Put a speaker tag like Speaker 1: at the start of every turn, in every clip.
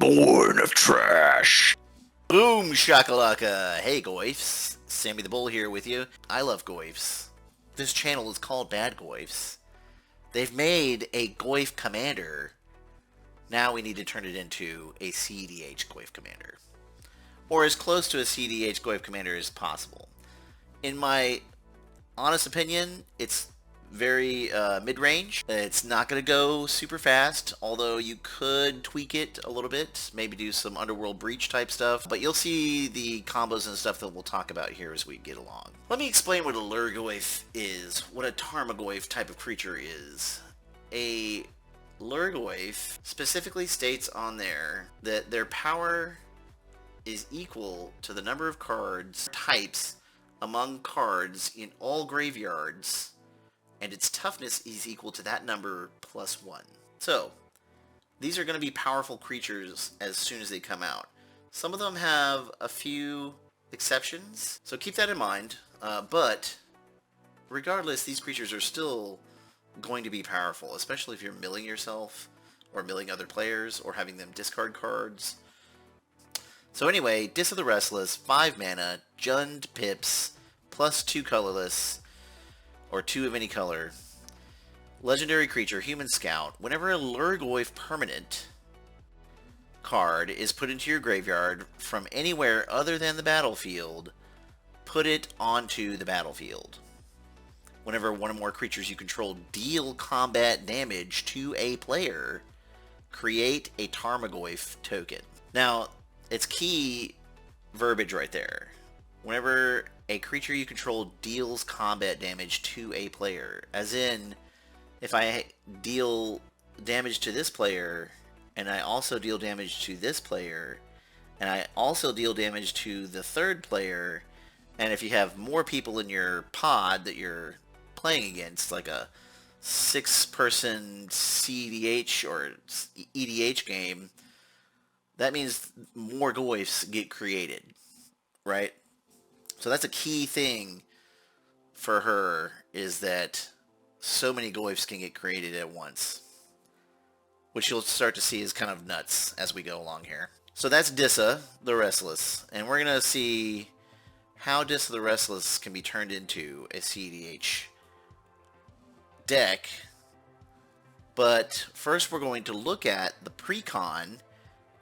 Speaker 1: born of trash.
Speaker 2: Boom shakalaka! Hey Goyfs, Sammy the Bull here with you. I love Goyfs. This channel is called Bad Goyfs. They've made a Goyf Commander. Now we need to turn it into a cEDH Goyf Commander. Or as close to a cEDH Goyf Commander as possible. In my honest opinion, it's very mid-range. It's not going to go super fast, although you could tweak it a little bit, maybe do some Underworld Breach type stuff, but you'll see the combos and stuff that we'll talk about here as we get along. Let me explain what a Lhurgoyf is, what a Tarmogoyf type of creature is. A Lhurgoyf specifically states on there that their power is equal to the number of cards types among cards in all graveyards, and its toughness is equal to that number plus 1. So, these are going to be powerful creatures as soon as they come out. Some of them have a few exceptions, so keep that in mind, but regardless, these creatures are still going to be powerful, especially if you're milling yourself, or milling other players, or having them discard cards. So anyway, Disa the Restless, 5 mana, Jund pips, plus 2 colorless, or 2 of any color. Legendary creature, Human Scout. Whenever a Lhurgoyf permanent card is put into your graveyard from anywhere other than the battlefield, put it onto the battlefield. Whenever one or more creatures you control deal combat damage to a player, create a Tarmogoyf token. Now, it's key verbiage right there. Whenever a creature you control deals combat damage to a player, as in, if I deal damage to this player, and I also deal damage to this player, and I also deal damage to the third player, and if you have more people in your pod that you're playing against, like a 6-person cEDH or EDH game, that means more Goyfs get created, right? So that's a key thing for her, is that so many Goyfs can get created at once, which you'll start to see is kind of nuts as we go along here. So that's Disa the Restless, and we're going to see how Disa the Restless can be turned into a cEDH deck. But first we're going to look at the pre-con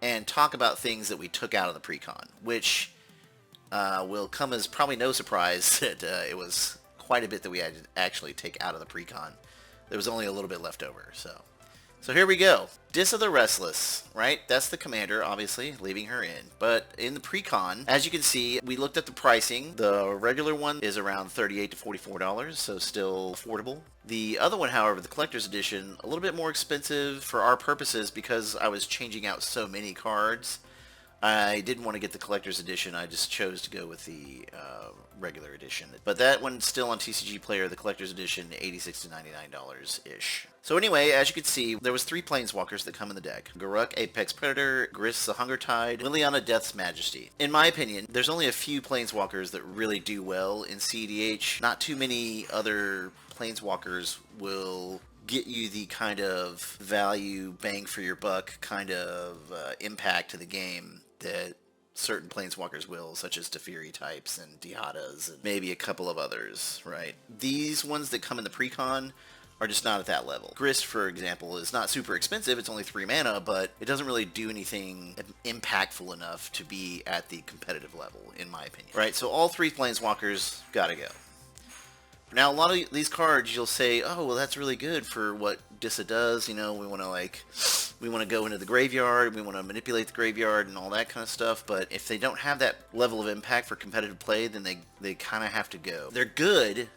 Speaker 2: and talk about things that we took out of the pre-con, which will come as probably no surprise that it was quite a bit that we had to actually take out of the pre-con. There was only a little bit left over, so here we go. Disa the Restless, right? That's the commander, obviously, leaving her in. But in the pre-con, as you can see, we looked at the pricing. The regular one is around $38 to $44, so still affordable. The other one, however, the collector's edition, a little bit more expensive for our purposes because I was changing out so many cards. I didn't want to get the collector's edition. I just chose to go with the regular edition. But that one's still on TCG Player, the collector's edition, $86 to $99-ish. So anyway, as you can see, there was 3 planeswalkers that come in the deck. Garruk, Apex Predator, Gris the Hunger Tide, Liliana Death's Majesty. In my opinion, there's only a few planeswalkers that really do well in cEDH. Not too many other planeswalkers will get you the kind of value, bang for your buck kind of impact to the game that certain planeswalkers will, such as Teferi types and Dihadas and maybe a couple of others, right? These ones that come in the pre-con are just not at that level. Gris, for example, is not super expensive. It's only 3 mana, but it doesn't really do anything impactful enough to be at the competitive level, in my opinion. Right, so all 3 planeswalkers gotta go. Now, a lot of these cards, you'll say, oh, well, that's really good for what Disa does. You know, we want to go into the graveyard, we want to manipulate the graveyard and all that kind of stuff. But if they don't have that level of impact for competitive play, then they kind of have to go. They're good.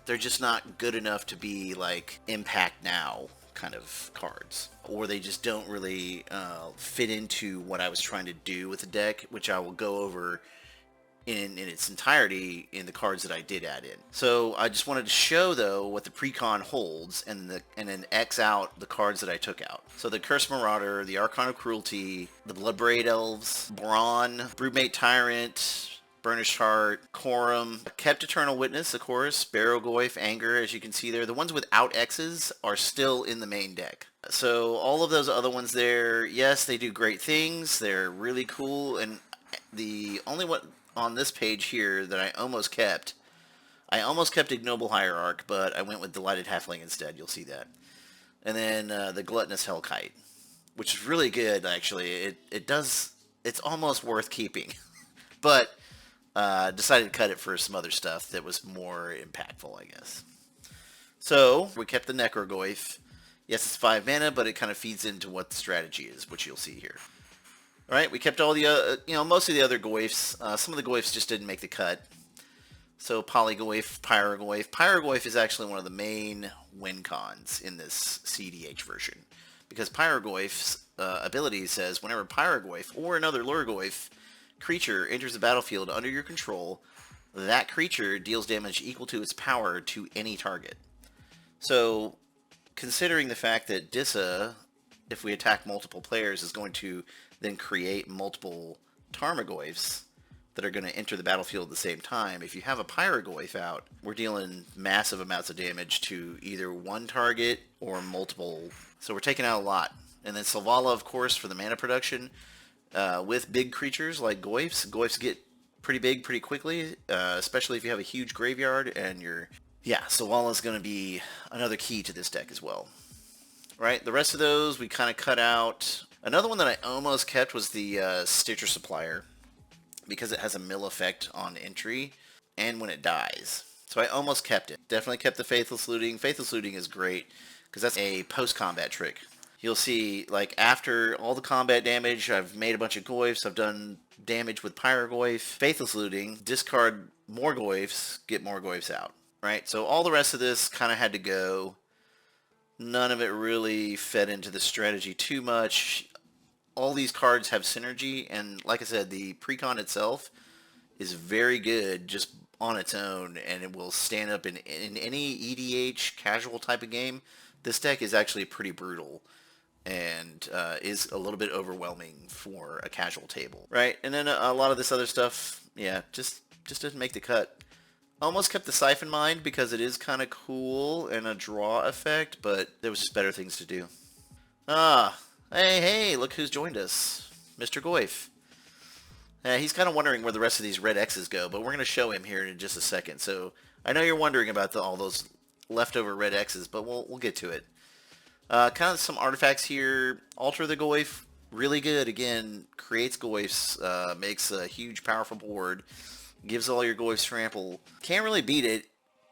Speaker 2: They're just not good enough to be, like, impact now kind of cards. Or they just don't really fit into what I was trying to do with the deck, which I will go over in its entirety in the cards that I did add in. So I just wanted to show, though, what the pre-con holds and then X out the cards that I took out. So the Curse Marauder, the Archon of Cruelty, the Bloodbraid Elves, Brawn, Broodmate Tyrant, Burnished Heart, Quorum, kept Eternal Witness, of course, Barrow Goyf, Anger, as you can see there. The ones without X's are still in the main deck. So all of those other ones there, yes, they do great things. They're really cool. And the only one on this page here that I almost kept Ignoble Hierarch, but I went with Delighted Halfling instead. You'll see that. And then the Gluttonous Hellkite, which is really good, actually. It's almost worth keeping. But decided to cut it for some other stuff that was more impactful, I guess. So, we kept the Necrogoyf. Yes, it's 5 mana, but it kind of feeds into what the strategy is, which you'll see here. Alright, we kept all the, most of the other Goyfs. Some of the Goyfs just didn't make the cut. So, Polygoyf, Pyrogoyf. Pyrogoyf is actually one of the main win cons in this cEDH version. Because Pyrogoyf's ability says, whenever Pyrogoyf or another Lhurgoyf creature enters the battlefield under your control, that creature deals damage equal to its power to any target. So, considering the fact that Disa, if we attack multiple players, is going to then create multiple Tarmogoyfs that are going to enter the battlefield at the same time, if you have a Pyrogoyf out, we're dealing massive amounts of damage to either one target or multiple. So we're taking out a lot. And then Selvala, of course, for the mana production. With big creatures like Goyfs, Goyfs get pretty big pretty quickly, especially if you have a huge graveyard and you're... Yeah, Selvala going to be another key to this deck as well. Right, the rest of those we kind of cut out. Another one that I almost kept was the Stitcher Supplier, because it has a mill effect on entry and when it dies. So I almost kept it. Definitely kept the Faithless Looting. Faithless Looting is great because that's a post-combat trick. You'll see, like, after all the combat damage, I've made a bunch of Goyfs, I've done damage with Pyrogoyf, Faithless Looting, discard more Goyfs, get more Goyfs out, right? So all the rest of this kind of had to go. None of it really fed into the strategy too much. All these cards have synergy, and like I said, the PreCon itself is very good just on its own, and it will stand up in any EDH casual type of game. This deck is actually pretty brutal and is a little bit overwhelming for a casual table, right? And then a lot of this other stuff, yeah, just didn't make the cut. Almost kept the Siphon Mind because it is kind of cool and a draw effect, but there was just better things to do. Hey, look who's joined us. Mr. Goyf. He's kind of wondering where the rest of these red X's go, but we're going to show him here in just a second. So I know you're wondering about all those leftover red X's, but we'll get to it. Kind of some artifacts here. Alter the Goyf, really good. Again, creates Goyfs, makes a huge, powerful board. Gives all your Goyfs trample. Can't really beat it,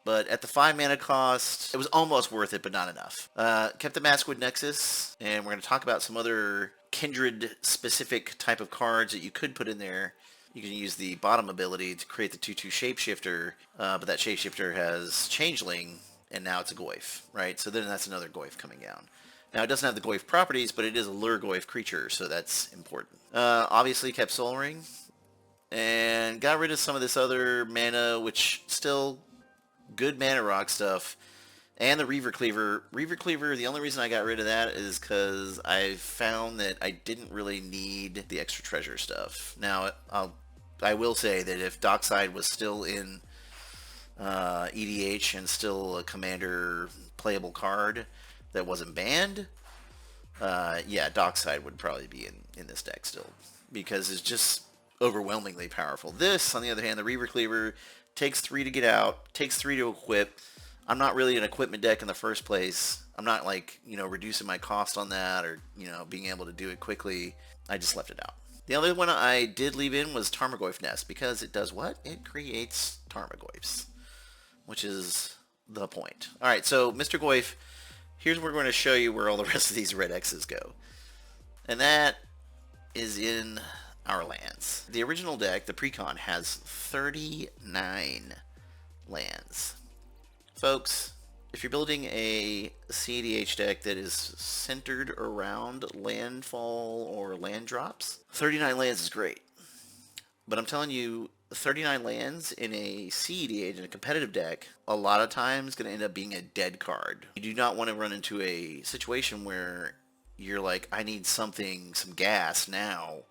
Speaker 2: but at the 5 mana cost, it was almost worth it, but not enough. Kept the Maskwood Nexus, and we're going to talk about some other Kindred-specific type of cards that you could put in there. You can use the bottom ability to create the 2/2 Shapeshifter, but that Shapeshifter has Changeling, and now it's a Goyf, right? So then that's another Goyf coming down. Now, it doesn't have the Goyf properties, but it is a Lhurgoyf creature, so that's important. Obviously, kept Soul Ring. And got rid of some of this other mana, which still good mana rock stuff. And the Reaver Cleaver. Reaver Cleaver, the only reason I got rid of that is because I found that I didn't really need the extra treasure stuff. Now, I will say that if Dockside was still in EDH and still a Commander playable card that wasn't banned, yeah, Dockside would probably be in this deck still. Because it's just overwhelmingly powerful. This, on the other hand, the Reaver Cleaver, takes 3 to get out, takes 3 to equip. I'm not really an equipment deck in the first place. I'm not like, reducing my cost on that or, being able to do it quickly. I just left it out. The other one I did leave in was Tarmogoyf Nest, because it does what? It creates Tarmogoyfs, which is the point. Alright, so Mr. Goyf, here's where we're going to show you where all the rest of these red X's go. And that is in our lands. The original deck, the PreCon, has 39 lands. Folks, if you're building a cEDH deck that is centered around landfall or land drops, 39 lands is great. But I'm telling you, 39 lands in a cEDH, in a competitive deck, a lot of times going to end up being a dead card. You do not want to run into a situation where you're like, I need something, some gas now,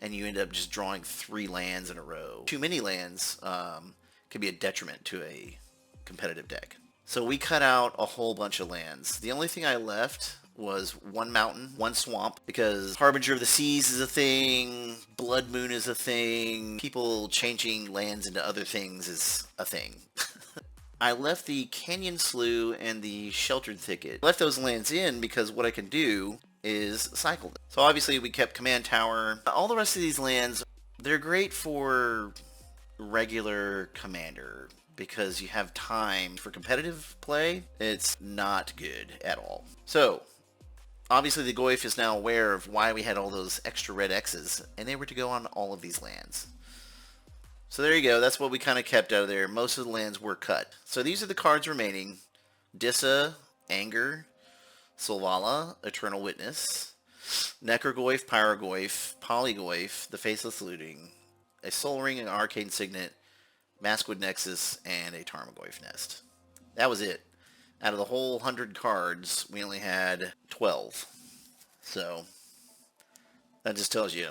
Speaker 2: and you end up just drawing 3 lands in a row. Too many lands can be a detriment to a competitive deck. So we cut out a whole bunch of lands. The only thing I left was 1 mountain, 1 swamp, because Harbinger of the Seas is a thing, Blood Moon is a thing, people changing lands into other things is a thing. I left the Canyon Slough and the Sheltered Thicket. I left those lands in because what I can do is cycle them. So obviously we kept Command Tower. All the rest of these lands, they're great for regular Commander because you have time. For competitive play, it's not good at all. So obviously the Goyf is now aware of why we had all those extra red X's, and they were to go on all of these lands. So there you go, that's what we kind of kept out of there. Most of the lands were cut. So these are the cards remaining. Disa, Anger, Solvala, Eternal Witness, Necrogoyf, Pyrogoyf, Polygoyf, the Faceless Looting, a Soul Ring, an Arcane Signet, Maskwood Nexus, and a Tarmogoyf Nest. That was it. Out of the whole 100 cards, we only had 12. So that just tells you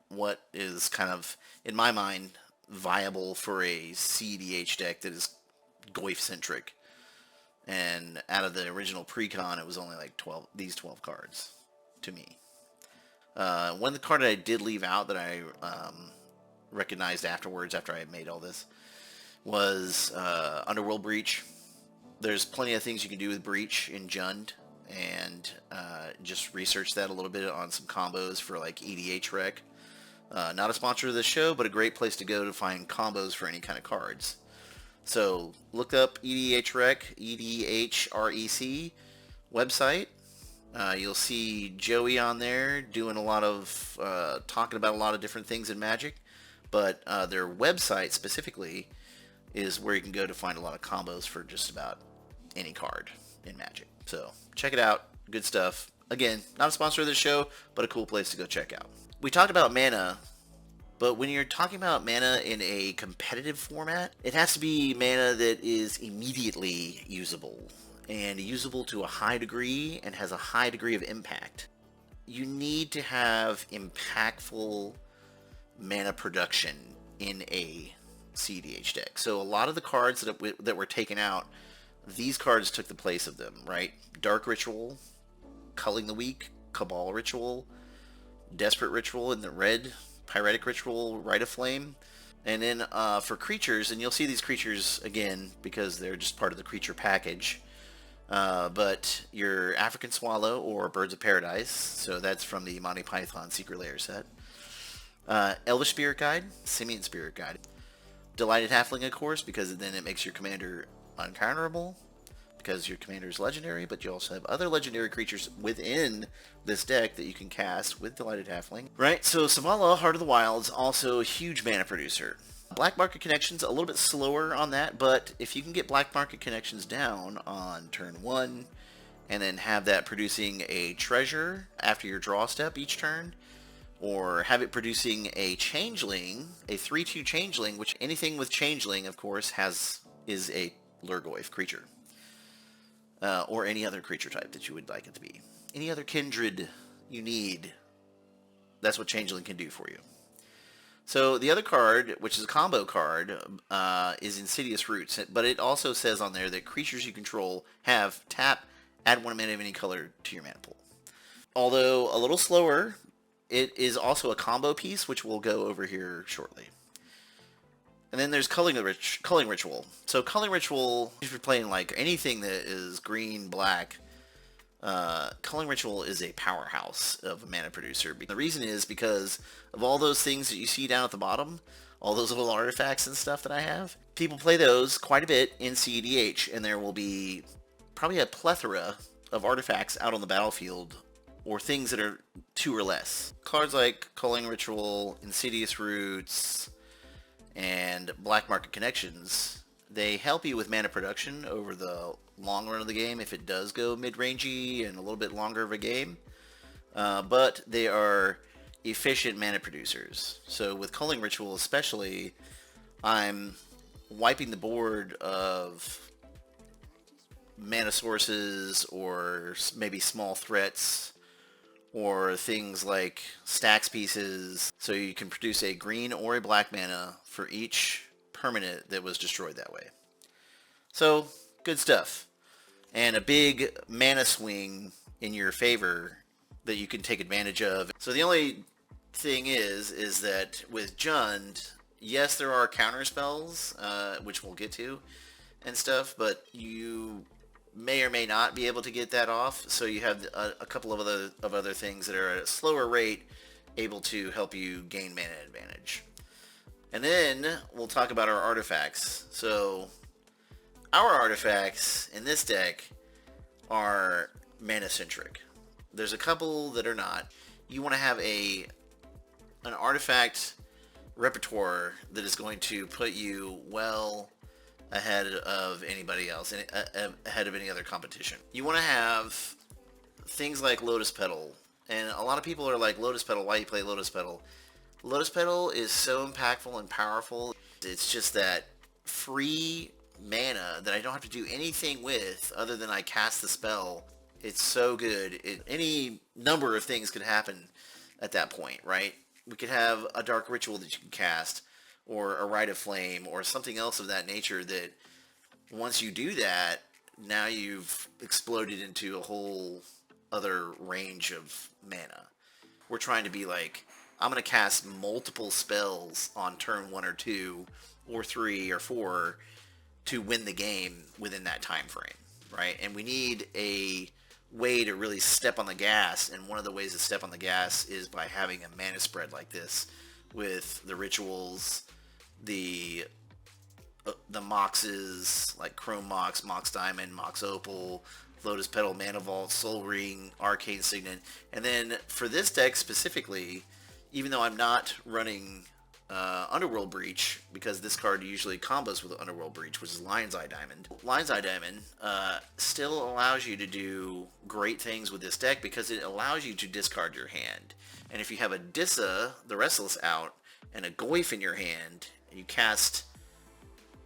Speaker 2: what is kind of, in my mind, viable for a cEDH deck that is Goyf-centric. And out of the original pre-con, it was only like 12, these 12 cards, to me. One of the cards I did leave out that I recognized afterwards, after I made all this, was Underworld Breach. There's plenty of things you can do with Breach in Jund, and just research that a little bit on some combos for like EDHREC. Not a sponsor of this show, but a great place to go to find combos for any kind of cards. So look up EDHREC, EDHREC website. You'll see Joey on there doing a lot of talking about a lot of different things in Magic, but their website specifically is where you can go to find a lot of combos for just about any card in Magic. So check it out. Good stuff. Again, not a sponsor of this show, but a cool place to go check out. We talked about mana, but when you're talking about mana in a competitive format, it has to be mana that is immediately usable, and usable to a high degree, and has a high degree of impact. You need to have impactful mana production in a cEDH deck. So a lot of the cards that were taken out, these cards took the place of them, right? Dark Ritual, Culling the Weak, Cabal Ritual, Desperate Ritual in the red, Pyretic Ritual, Rite of Flame. And then for creatures, and you'll see these creatures again because they're just part of the creature package, but your African Swallow or Birds of Paradise, so that's from the Monty Python Secret Lair set, Elvish Spirit Guide, Simian Spirit Guide, Delighted Halfling, of course, because then it makes your commander uncounterable, because your commander is legendary, but you also have other legendary creatures within this deck that you can cast with Delighted Halfling. Right, so Savala, Heart of the Wilds, also a huge mana producer. Black Market Connections, a little bit slower on that, but if you can get Black Market Connections down on turn 1, and then have that producing a treasure after your draw step each turn, or have it producing a Changeling, a 3/2 Changeling, which anything with Changeling, of course, is a Lhurgoyf creature. Or any other creature type that you would like it to be. Any other kindred you need, that's what Changeling can do for you. So the other card, which is a combo card, is Insidious Roots, but it also says on there that creatures you control have tap, add 1 mana of any color to your mana pool. Although a little slower, it is also a combo piece, which we'll go over here shortly. And then there's Culling Ritual. So Culling Ritual, if you're playing like anything that is green, black, Culling Ritual is a powerhouse of a mana producer. The reason is because of all those things that you see down at the bottom, all those little artifacts and stuff that I have. People play those quite a bit in cEDH, and there will be probably a plethora of artifacts out on the battlefield, or things that are 2 or less. Cards like Culling Ritual, Insidious Roots, and Black Market Connections, they help you with mana production over the long run of the game if it does go mid-rangey and a little bit longer of a game. But they are efficient mana producers. So with Culling Ritual especially, I'm wiping the board of mana sources or maybe small threats or things like stacks pieces, so you can produce a green or a black mana for each permanent that was destroyed that way. So, good stuff. And a big mana swing in your favor that you can take advantage of. So the only thing is that with Jund, yes, there are counter spells, which we'll get to, and stuff, but you may or may not be able to get that off, so you have a couple of other things that are at a slower rate able to help you gain mana advantage. And then we'll talk about our artifacts. So our artifacts in this deck are mana centric. There's a couple that are not. You want to have an artifact repertoire that is going to put you well ahead of anybody else, ahead of any other competition. You want to have things like Lotus Petal, and a lot of people are like, Lotus Petal, why you play Lotus Petal? Lotus Petal is so impactful and powerful. It's just that free mana that I don't have to do anything with other than I cast the spell. It's so good. Any number of things could happen at that point, right? We could have a Dark Ritual that you can cast, or a Rite of Flame, or something else of that nature that once you do that, now you've exploded into a whole other range of mana. We're trying to be like, I'm going to cast multiple spells on turn 1 or 2, or 3 or 4 to win the game within that time frame, right? And we need a way to really step on the gas, and one of the ways to step on the gas is by having a mana spread like this with the rituals, the Moxes, like Chrome Mox, Mox Diamond, Mox Opal, Lotus Petal, Mana Vault, Soul Ring, Arcane Signet. And then for this deck specifically, even though I'm not running Underworld Breach, because this card usually combos with Underworld Breach, which is Lion's Eye Diamond. Lion's Eye Diamond still allows you to do great things with this deck because it allows you to discard your hand. And if you have a Disa the Restless out and a Goyf in your hand, and you cast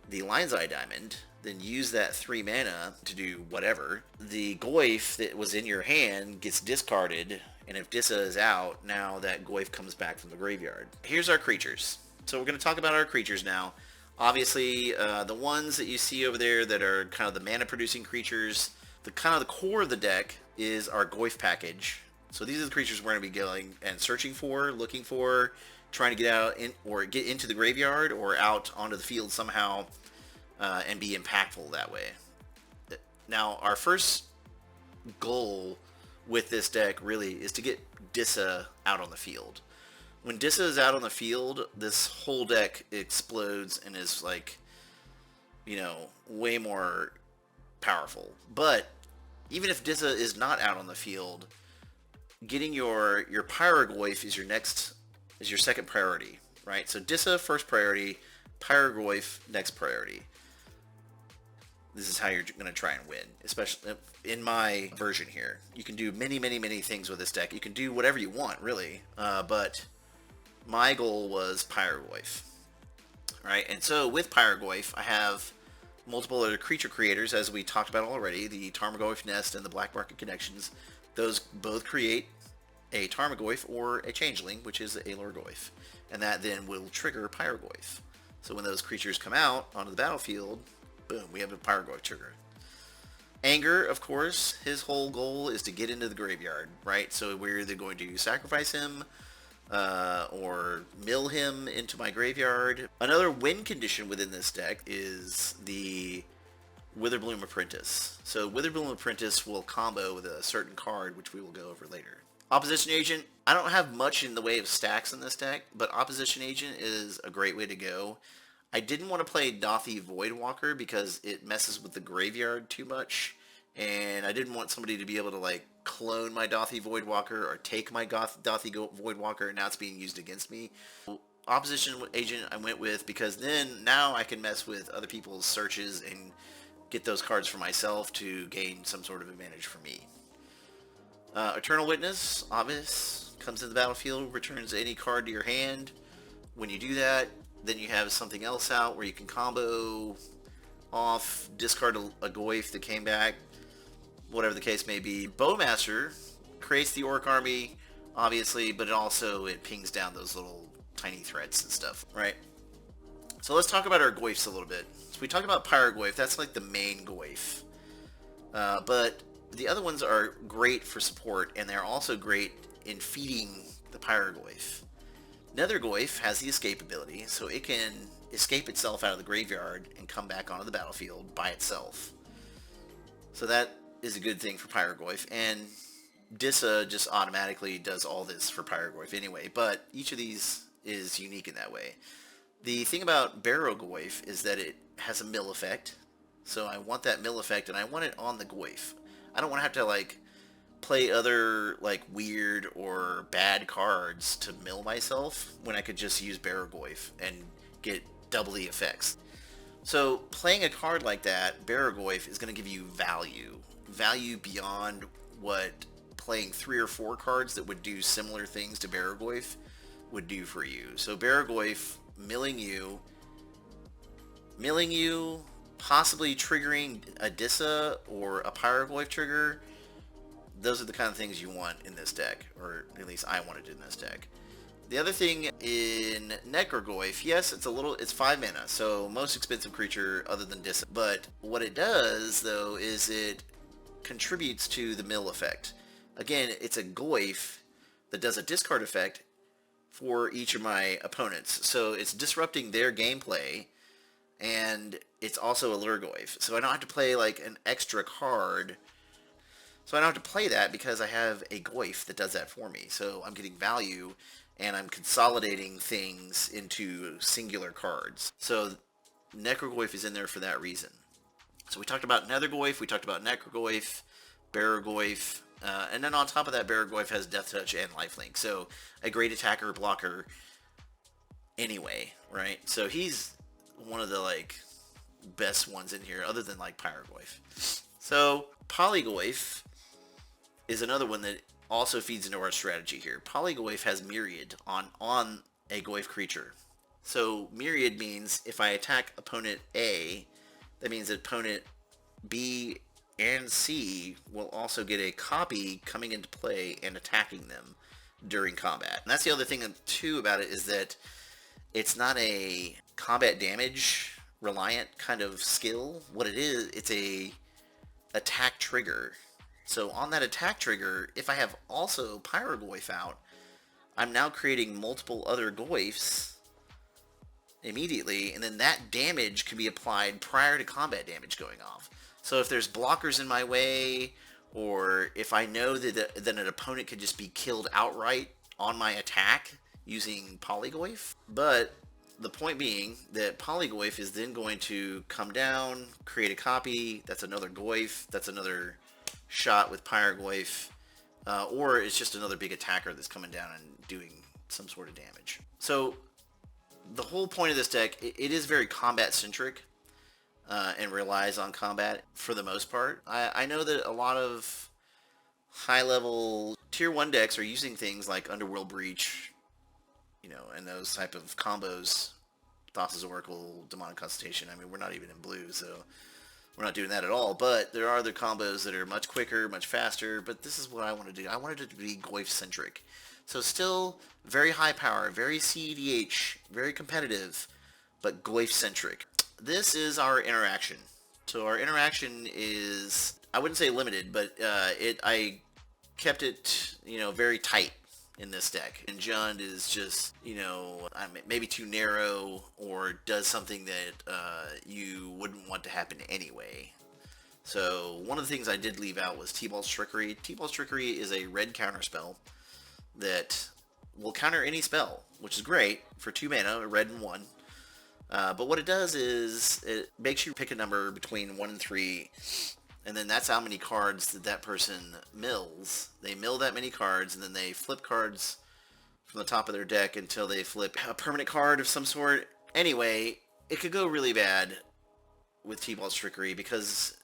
Speaker 2: the Lion's Eye Diamond, then use that 3 mana to do whatever. The Goyf that was in your hand gets discarded, and if Disa is out, now that Goyf comes back from the graveyard. Here's our creatures. So we're going to talk about our creatures now. Obviously, the ones that you see over there that are kind of the mana-producing creatures, the core of the deck is our Goyf package. So these are the creatures we're going to be going and searching for, looking for, trying to get out or get into the graveyard or out onto the field somehow, and be impactful that way. Now, our first goal with this deck really is to get Disa out on the field. When Disa is out on the field, this whole deck explodes and is like, you know, way more powerful. But even if Disa is not out on the field, getting your Pyrogoyf is your second priority, right? So Disa first priority, Pyrogoyf next priority. This is how you're going to try and win, especially in my version here. You can do many, many, many things with this deck. You can do whatever you want, really, but my goal was Pyrogoyf, right? And so with Pyrogoyf, I have multiple other creature creators, as we talked about already, the Tarmogoyf Nest and the Black Market Connections. Those both create a Tarmogoyf or a Changeling, which is a Lhurgoyf, and that then will trigger Pyrogoyf. So when those creatures come out onto the battlefield, boom, we have a Pyrogoyf trigger. Anger, of course, his whole goal is to get into the graveyard, right? So we're either going to sacrifice him or mill him into my graveyard. Another win condition within this deck is the Witherbloom Apprentice. So Witherbloom Apprentice will combo with a certain card, which we will go over later. Opposition Agent, I don't have much in the way of stacks in this deck, but Opposition Agent is a great way to go. I didn't want to play Dothy Voidwalker because it messes with the graveyard too much, and I didn't want somebody to be able to like clone my Dothy Voidwalker or take my Dothy Voidwalker, and now it's being used against me. Opposition Agent I went with because then now I can mess with other people's searches and get those cards for myself to gain some sort of advantage for me. Eternal Witness, obvious, comes to the battlefield, returns any card to your hand. When you do that, then you have something else out where you can combo off, discard a Goyf that came back, whatever the case may be. Bowmaster creates the orc army, obviously, but it pings down those little tiny threats and stuff, right? So let's talk about our Goyfs a little bit. So we talked about Pyro Goyf, that's like the main Goyf. But the other ones are great for support, and they're also great in feeding the Pyro Goyf. Nether Goyf has the escape ability, so it can escape itself out of the graveyard and come back onto the battlefield by itself. So that is a good thing for Pyro Goyf, and Disa just automatically does all this for Pyro Goyf anyway, but each of these is unique in that way. The thing about Barrow Goyf is that it has a mill effect, so I want that mill effect, and I want it on the Goyf. I don't want to have to, like, play other, like, weird or bad cards to mill myself when I could just use Barrow Goyf and get double the effects. So playing a card like that, Barrow Goyf, is going to give you value. Value beyond what playing 3 or 4 cards that would do similar things to Barrow Goyf would do for you. So Barrow Goyf milling you, possibly triggering a Disa or a Pyro Goyf trigger. Those are the kind of things you want in this deck, or at least I wanted in this deck. The other thing in Goyf, yes, it's 5 mana, so most expensive creature other than Disa. But what it does, though, is it contributes to the mill effect. Again, it's a Goyf that does a discard effect for each of my opponents. So it's disrupting their gameplay, and it's also a Lhurgoyf. So I don't have to play like an extra card. So I don't have to play that because I have a Goyf that does that for me. So I'm getting value, and I'm consolidating things into singular cards. So Goyf is in there for that reason. So we talked about Nether Goyf, we talked about Goyf, Barrow Goyf, and then on top of that, Barrow Goyf has Death Touch and Lifelink. So a great attacker, blocker anyway, right? So he's one of the, like, best ones in here, other than, like, Pyro Goyf. So Polygoyf is another one that also feeds into our strategy here. Polygoyf has Myriad on a Goyf creature. So Myriad means if I attack opponent A, that means that opponent B and C will also get a copy coming into play and attacking them during combat. And that's the other thing, too, about it, is that it's not a combat damage reliant kind of skill. What it is, it's a attack trigger. So on that attack trigger, if I have also Pyro Goyf out, I'm now creating multiple other Goyfs immediately, and then that damage can be applied prior to combat damage going off. So if there's blockers in my way, or if I know that an opponent could just be killed outright on my attack using Polygoyf. But the point being that Polygoyf is then going to come down, create a copy, that's another Goyf, that's another shot with Pyro Goyf, or it's just another big attacker that's coming down and doing some sort of damage. So the whole point of this deck, it is very combat centric, and relies on combat for the most part. I know that a lot of high level tier 1 decks are using things like Underworld Breach, you know, and those type of combos, Thassa's Oracle, Demonic Consultation. I mean, we're not even in blue, so we're not doing that at all, but there are other combos that are much quicker, much faster, but this is what I want to do. I wanted it to be Goyf-centric. So still very high power, very cEDH, very competitive, but Goyf-centric. This is our interaction. So our interaction is, I wouldn't say limited, but I kept it, you know, very tight in this deck. And Jund is just, you know, maybe too narrow, or does something that you wouldn't want to happen anyway. So one of the things I did leave out was T-Ball's Trickery. T-Ball's Trickery is a red counter spell that will counter any spell, which is great for 2 mana, a red and 1. But what it does is it makes you pick a number between 1 and 3, and then that's how many cards that person mills. They mill that many cards, and then they flip cards from the top of their deck until they flip a permanent card of some sort. Anyway, it could go really bad with T-Ball's Trickery, because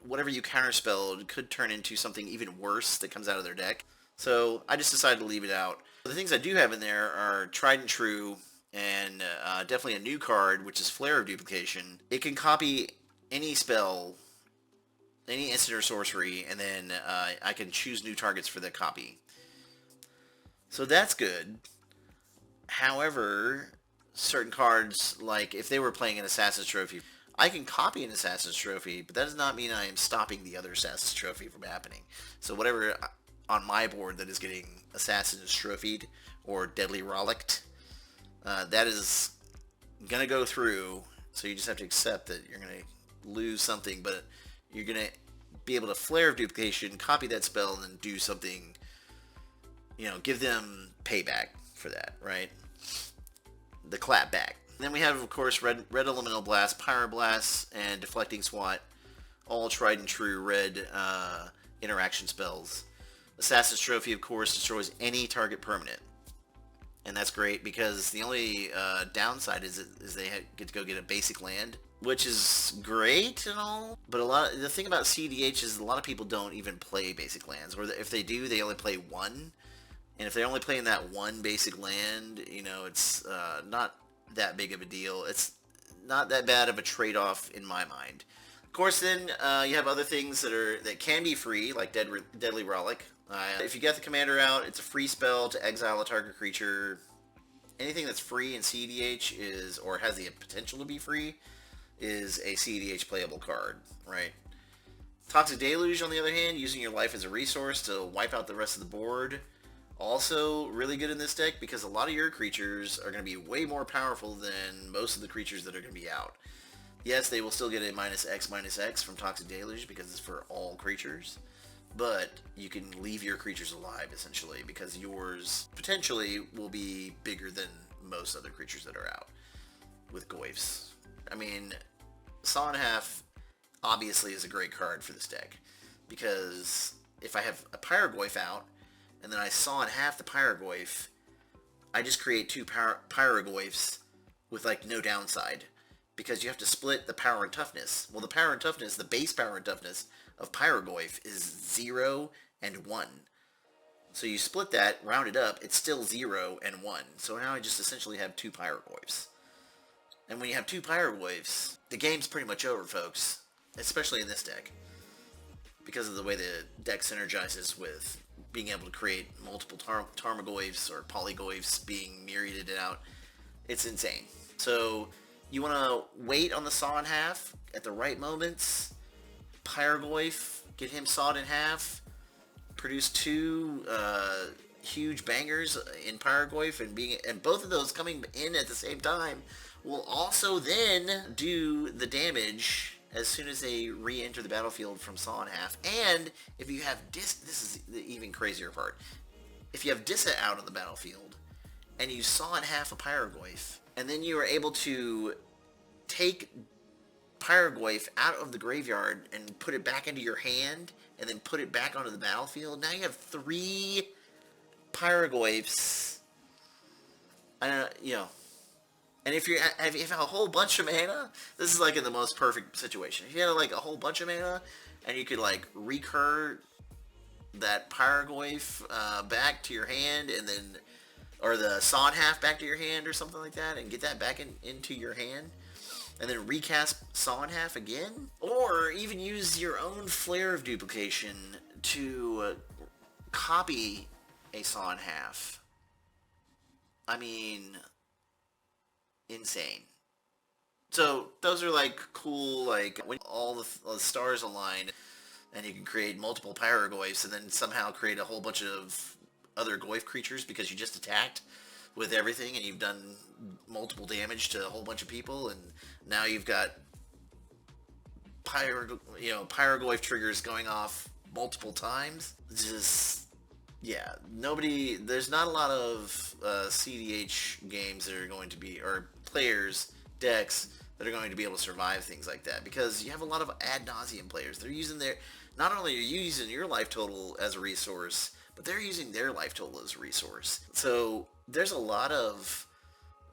Speaker 2: whatever you counterspelled could turn into something even worse that comes out of their deck. So I just decided to leave it out. The things I do have in there are Tried and True, and definitely a new card, which is Flare of Duplication. It can copy any spell any instant or sorcery, and then I can choose new targets for the copy. So that's good. However, certain cards, like if they were playing an Assassin's Trophy, I can copy an Assassin's Trophy, but that does not mean I am stopping the other Assassin's Trophy from happening. So whatever on my board that is getting Assassin's Trophied or Deadly Rollicked, that is going to go through, so you just have to accept that you're going to lose something, but you're going to be able to Flare of Duplication, copy that spell, and then do something, you know, give them payback for that, right? The clap back. Then we have, of course, red Elemental Blast, Pyroblast, and Deflecting Swat, all tried and true red interaction spells. Assassin's Trophy, of course, destroys any target permanent. And that's great because the only downside is they get to go get a basic land, which is great and all. But the thing about cEDH is a lot of people don't even play basic lands, or if they do, they only play one. And if they're only playing that one basic land, you know, it's not that big of a deal. It's not that bad of a trade-off in my mind. Of course, then you have other things that can be free, like Deadly Rollick. If you get the commander out, it's a free spell to exile a target creature. Anything that's free in cEDH is, or has the potential to be free, is a cEDH playable card, right? Toxic Deluge, on the other hand, using your life as a resource to wipe out the rest of the board. Also really good in this deck because a lot of your creatures are going to be way more powerful than most of the creatures that are going to be out. Yes, they will still get a -X/-X from Toxic Deluge because it's for all creatures, but you can leave your creatures alive essentially because yours potentially will be bigger than most other creatures that are out with Goyfs. I mean, Saw and a Half obviously is a great card for this deck because if I have a Pyrogoyf out, and then I saw in half the Pyrogoyf, I just create two Pyrogoyfs with like no downside. Because you have to split the power and toughness. Well, the power and toughness, the base power and toughness of Pyrogoyf is 0 and 1. So you split that, round it up, it's still 0 and 1. So now I just essentially have two Pyrogoyfs. And when you have two Pyrogoyfs, the game's pretty much over, folks. Especially in this deck. Because of the way the deck synergizes with being able to create multiple Tarmogoyfs or Polygoyfs being myriaded out. It's insane. So you want to wait on the saw in half at the right moments. Pyrogoyf, get him sawed in half. Produce two huge bangers in Pyrogoyf, and both of those coming in at the same time will also then do the damage as soon as they re-enter the battlefield from saw in half. And if you have this is the even crazier part. If you have Disa out on the battlefield and you saw in half a Pyrogoyf, and then you are able to take Pyrogoyf out of the graveyard and put it back into your hand, and then put it back onto the battlefield, now you have 3 Pyrogoyfs. And if you have a whole bunch of mana, this is like in the most perfect situation. If you had like a whole bunch of mana, and you could like recur that Pyrogoyf back to your hand, and then, or the saw in half back to your hand or something like that, and get that back into your hand, and then recast saw in half again, or even use your own Flare of Duplication to copy a saw in half. I mean, insane. So those are like cool, like when all the stars align and you can create multiple Pyrogoyfs and then somehow create a whole bunch of other Goyf creatures because you just attacked with everything and you've done multiple damage to a whole bunch of people, and now you've got Pyrogoyf triggers going off multiple times. Just, yeah, there's not a lot of cEDH games that are going to be, or players, decks, that are going to be able to survive things like that, because you have a lot of ad nauseum players. They're using not only are you using your life total as a resource, but they're using their life total as a resource. So there's a lot of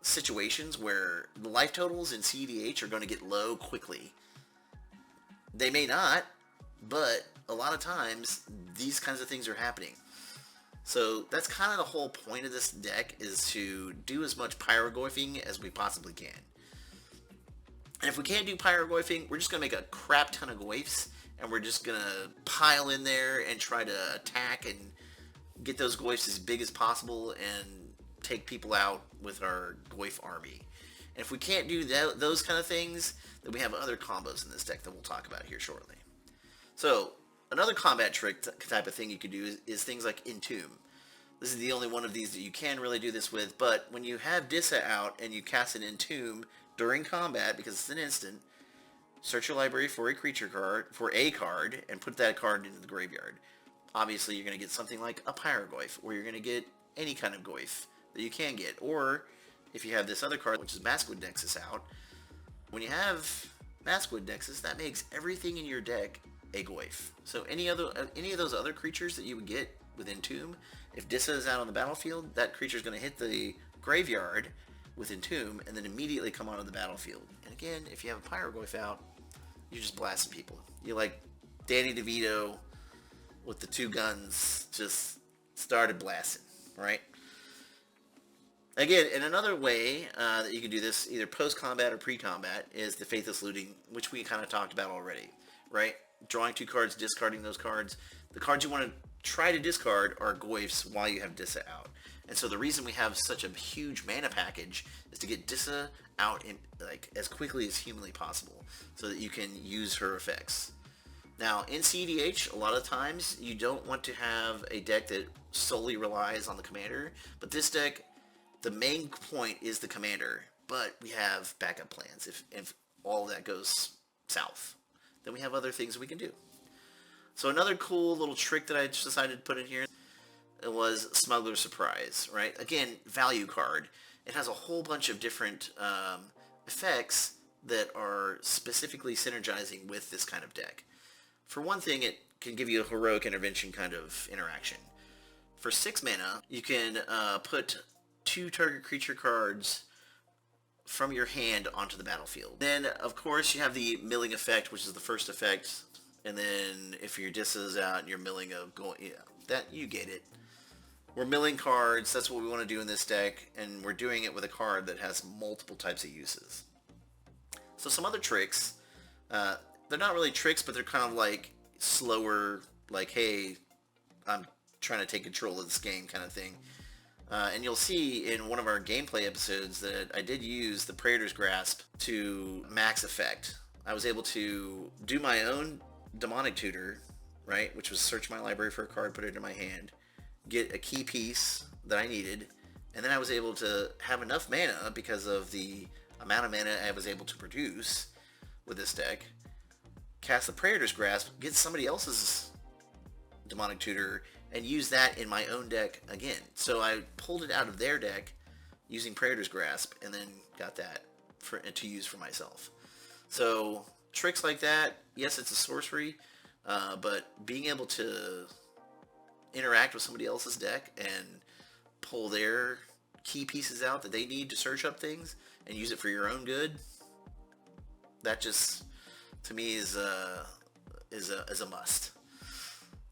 Speaker 2: situations where the life totals in cEDH are going to get low quickly. They may not, but a lot of times these kinds of things are happening. So that's kind of the whole point of this deck, is to do as much Pyrogoyfing as we possibly can. And if we can't do Pyrogoyfing, we're just going to make a crap ton of Goyfs and we're just gonna pile in there and try to attack and get those Goyfs as big as possible and take people out with our Goyf army. And if we can't do those kind of things, then we have other combos in this deck that we'll talk about here shortly. So, another combat trick type of thing you can do is things like Entomb. This is the only one of these that you can really do this with, but when you have Disa out and you cast an Entomb during combat, because it's an instant, search your library for a creature card, and put that card into the graveyard. Obviously, you're going to get something like a Pyrogoyf, or you're going to get any kind of Goyf that you can get. Or, if you have this other card, which is Maskwood Nexus out, when you have Maskwood Nexus, that makes everything in your deck a Goyf. So any of those other creatures that you would get with Entomb, if Disa is out on the battlefield, that creature is going to hit the graveyard with Entomb, and then immediately come onto the battlefield. And again, if you have a Pyrogoyf out, you're just blasting people. You're like Danny DeVito with the two guns, just started blasting, right? Again, and another way that you can do this, either post-combat or pre-combat, is the Faithless Looting, which we kind of talked about already, right? Drawing 2 cards, discarding those cards. The cards you want to try to discard are Goyfs while you have Disa out. And so the reason we have such a huge mana package is to get Disa out in, like, as quickly as humanly possible, so that you can use her effects. Now, in cEDH, a lot of times, you don't want to have a deck that solely relies on the commander, but this deck, the main point is the commander, but we have backup plans if all that goes south. Then we have other things we can do. So another cool little trick that I just decided to put in here, it was Smuggler's Surprise, right? Again, value card. It has a whole bunch of different effects that are specifically synergizing with this kind of deck. For one thing, it can give you a heroic intervention kind of interaction. For 6 mana, you can put 2 target creature cards from your hand onto the battlefield. Then, of course, you have the milling effect, which is the first effect. And then, if your Disa is out and you're milling that, you get it. We're milling cards, that's what we want to do in this deck, and we're doing it with a card that has multiple types of uses. So some other tricks, they're not really tricks, but they're kind of like slower, like, hey, I'm trying to take control of this game kind of thing. And you'll see in one of our gameplay episodes that I did use the Praetor's Grasp to max effect. I was able to do my own Demonic Tutor, right, which was search my library for a card, put it in my hand, get a key piece that I needed, and then I was able to have enough mana because of the amount of mana I was able to produce with this deck, cast the Praetor's Grasp, get somebody else's Demonic Tutor, and use that in my own deck again. So I pulled it out of their deck using Praetor's Grasp, and then got that to use for myself. So tricks like that, yes, it's a sorcery, but being able to interact with somebody else's deck and pull their key pieces out that they need to search up things and use it for your own good, that just, to me, is a must.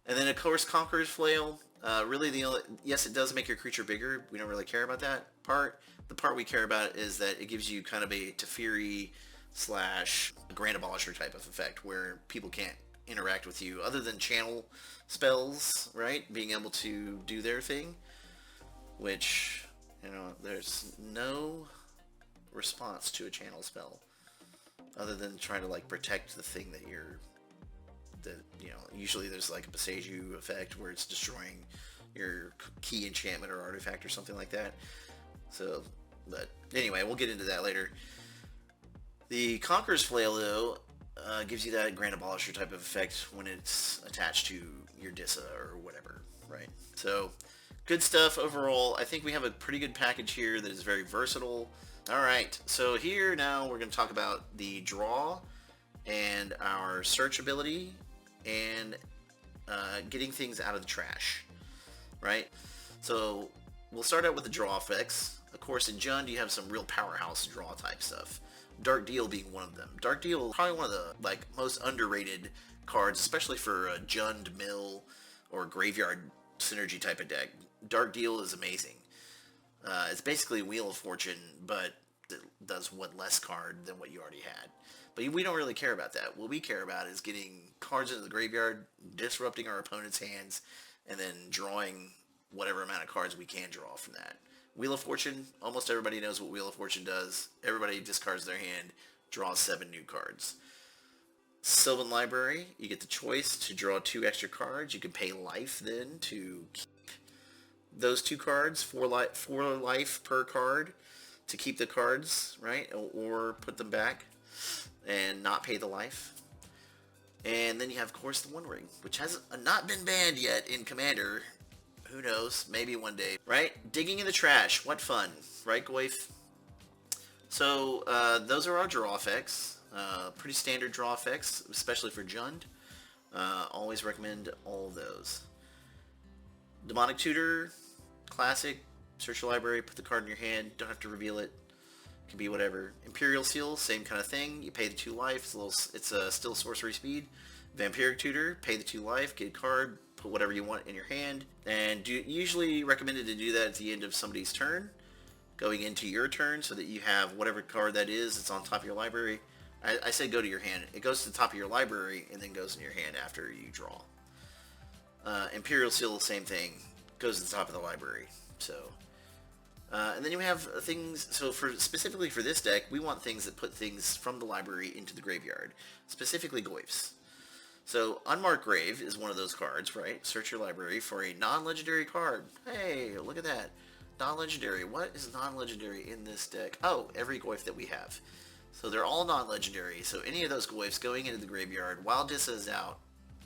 Speaker 2: And then, of course, Conqueror's Flail. Really, yes, it does make your creature bigger. We don't really care about that part. The part we care about is that it gives you kind of a Teferi / Grand Abolisher type of effect, where people can't interact with you other than channel spells, right? Being able to do their thing, which, there's no response to a channel spell other than trying to, like, protect the thing that usually there's like a Boseiju effect where it's destroying your key enchantment or artifact or something like that. So, but anyway, we'll get into that later. The Conqueror's Flail, though, gives you that Grand Abolisher type of effect when it's attached to your Disa or whatever, right? So, good stuff overall. I think we have a pretty good package here that is very versatile. Alright, so here now we're going to talk about the draw and our search ability and getting things out of the trash, right? So we'll start out with the draw effects. Of course, in Jund you have some real powerhouse draw type stuff. Dark Deal being one of them. Dark Deal is probably one of the most underrated cards, especially for a Jund mill or graveyard synergy type of deck. Dark Deal is amazing. It's basically Wheel of Fortune, but does one less card than what you already had. But we don't really care about that. What we care about is getting cards into the graveyard, disrupting our opponent's hands, and then drawing whatever amount of cards we can draw from that. Wheel of Fortune, almost everybody knows what Wheel of Fortune does. Everybody discards their hand, draws 7 new cards. Sylvan Library, you get the choice to draw 2 extra cards. You can pay life then to keep those 2 cards, 4 life per card to keep the cards, right? Or put them back and not pay the life. And then you have, of course, the One Ring, which has not been banned yet in Commander. Who knows? Maybe one day, right? Digging in the trash. What fun, right, Goyf? So, those are our draw effects. Pretty standard draw effects, especially for Jund. Always recommend all of those. Demonic Tutor, classic. Search your library, put the card in your hand. Don't have to reveal it. Can be whatever. Imperial Seal, same kind of thing. You pay the 2 life. It's still sorcery speed. Vampiric Tutor, pay the 2 life, get a card, put whatever you want in your hand, and usually recommended to do that at the end of somebody's turn, going into your turn, so that you have whatever card that is that's on top of your library. I say go to your hand. It goes to the top of your library and then goes in your hand after you draw. Imperial Seal, same thing, goes to the top of the library. So. And then you have things, so specifically for this deck, we want things that put things from the library into the graveyard, specifically Goyfs. So Unmarked Grave is one of those cards, right? Search your library for a non-legendary card. Hey, look at that. Non-legendary. What is non-legendary in this deck? Oh, every Goyf that we have. So they're all non-legendary, so any of those Goyfs going into the graveyard while Disa is out,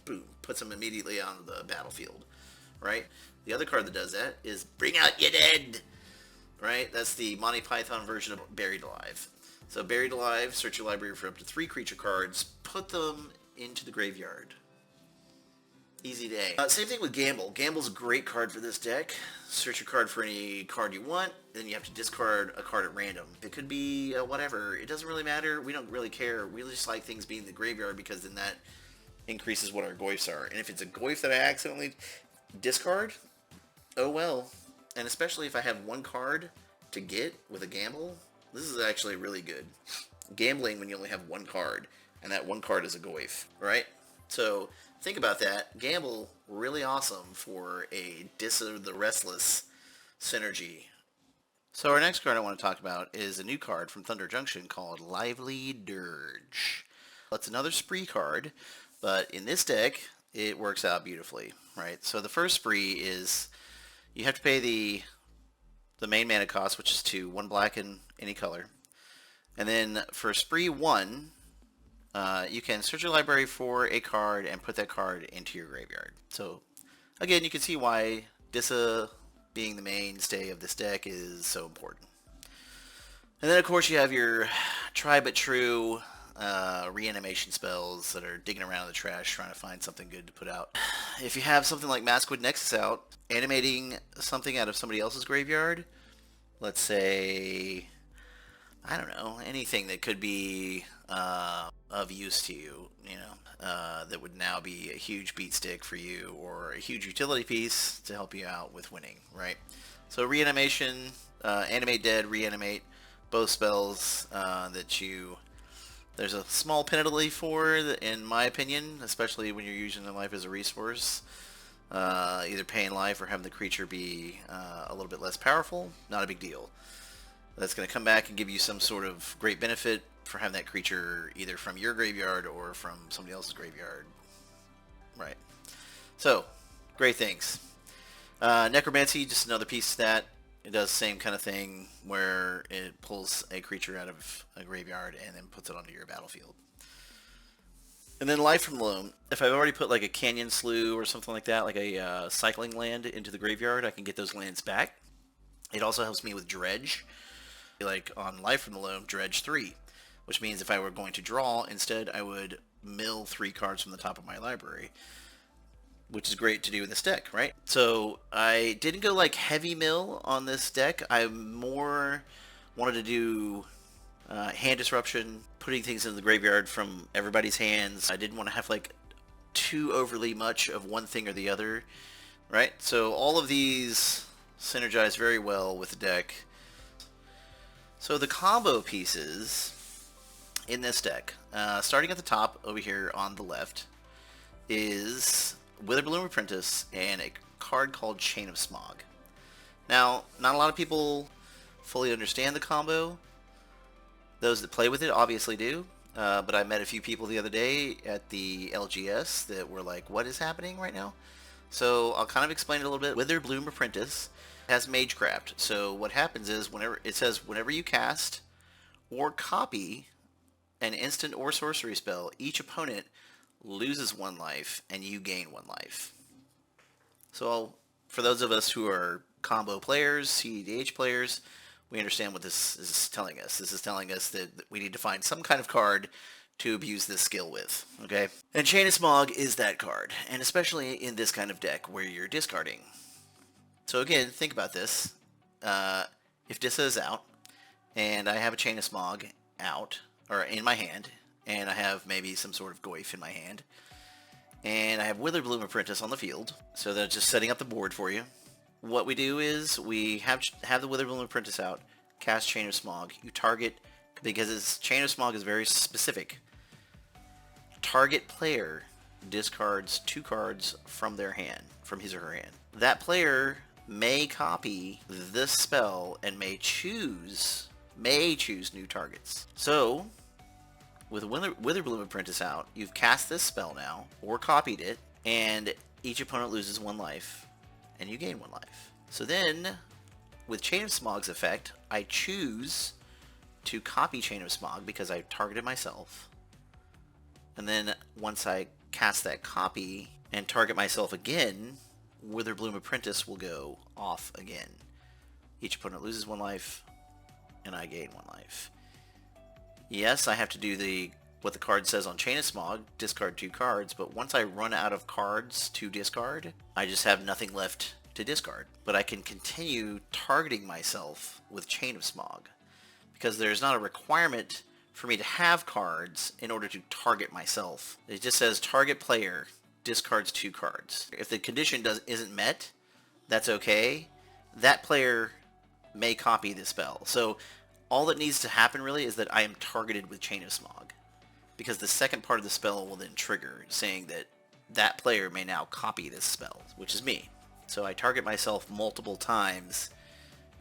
Speaker 2: boom, puts them immediately on the battlefield, right? The other card that does that is Bring Out Your Dead! Right? That's the Monty Python version of Buried Alive. So Buried Alive, search your library for up to 3 creature cards, put them into the graveyard. Easy day. Same thing with Gamble. Gamble's a great card for this deck. Search your card for any card you want, then you have to discard a card at random. It could be whatever. It doesn't really matter. We don't really care. We just like things being in the graveyard because then that increases what our Goyfs are. And if it's a Goyf that I accidentally discard, oh well. And especially if I have 1 card to get with a gamble, this is actually really good. Gambling when you only have 1 card, and that 1 card is a Goyf, right? So think about that. Gamble, really awesome for a Disa the Restless synergy. So our next card I want to talk about is a new card from Thunder Junction called Lively Dirge. It's another spree card, but in this deck, it works out beautifully, right? So the first spree is you have to pay the main mana cost, which is 2, 1 black in any color. And then for spree 1, you can search your library for a card and put that card into your graveyard. So again, you can see why Disa being the mainstay of this deck is so important. And then of course you have your try but true reanimation spells that are digging around in the trash trying to find something good to put out. If you have something like Maskwood Nexus out, animating something out of somebody else's graveyard, let's say, I don't know, anything that could be of use to you, you know, that would now be a huge beat stick for you or a huge utility piece to help you out with winning, right? So reanimation, animate dead, reanimate, both spells that you... There's a small penalty for, in my opinion, especially when you're using their life as a resource. Either paying life or having the creature be a little bit less powerful. Not a big deal. That's going to come back and give you some sort of great benefit for having that creature either from your graveyard or from somebody else's graveyard. Right. So, great things. Necromancy, just another piece of that. It does the same kind of thing where it pulls a creature out of a graveyard and then puts it onto your battlefield. And then Life from the Loam. If I've already put like a Canyon Slough or something like that, like a cycling land into the graveyard, I can get those lands back. It also helps me with Dredge. Like on Life from the Loam, Dredge 3. Which means if I were going to draw, instead I would mill 3 cards from the top of my library. Which is great to do in this deck, right? So I didn't go like heavy mill on this deck. I more wanted to do hand disruption, putting things in the graveyard from everybody's hands. I didn't want to have like too overly much of one thing or the other, right? So all of these synergize very well with the deck. So the combo pieces in this deck, starting at the top over here on the left, is Witherbloom Apprentice and a card called Chain of Smog. Now, not a lot of people fully understand the combo. Those that play with it obviously do, but I met a few people the other day at the LGS that were like, what is happening right now? So I'll kind of explain it a little bit. Witherbloom Apprentice has Magecraft. So what happens is whenever you cast or copy an instant or sorcery spell, each opponent loses 1 life and you gain 1 life. So for those of us who are combo players, cEDH players, we understand what this is telling us. This is telling us that we need to find some kind of card to abuse this skill with, okay? And Chain of Smog is that card, and especially in this kind of deck where you're discarding. So again, think about this. If Disa is out, and I have a Chain of Smog out, or in my hand, and I have maybe some sort of Goyf in my hand, and I have Witherbloom Apprentice on the field, so that's just setting up the board for you. What we do is we have the Witherbloom Apprentice out, cast Chain of Smog. You target, because Chain of Smog is very specific. Target player discards 2 cards from their hand, from his or her hand. That player may copy this spell and may choose new targets. So, with Witherbloom Apprentice out, you've cast this spell now, or copied it, and each opponent loses 1 life, and you gain 1 life. So then, with Chain of Smog's effect, I choose to copy Chain of Smog because I targeted myself. And then, once I cast that copy and target myself again, Witherbloom Apprentice will go off again. Each opponent loses 1 life, and I gain 1 life. Yes, I have to do what the card says on Chain of Smog, discard 2 cards, but once I run out of cards to discard, I just have nothing left to discard. But I can continue targeting myself with Chain of Smog, because there's not a requirement for me to have cards in order to target myself. It just says target player discards 2 cards. If the condition isn't met, that's okay. That player may copy the spell. So all that needs to happen really is that I am targeted with Chain of Smog, because the second part of the spell will then trigger, saying that that player may now copy this spell, which is me. So I target myself multiple times,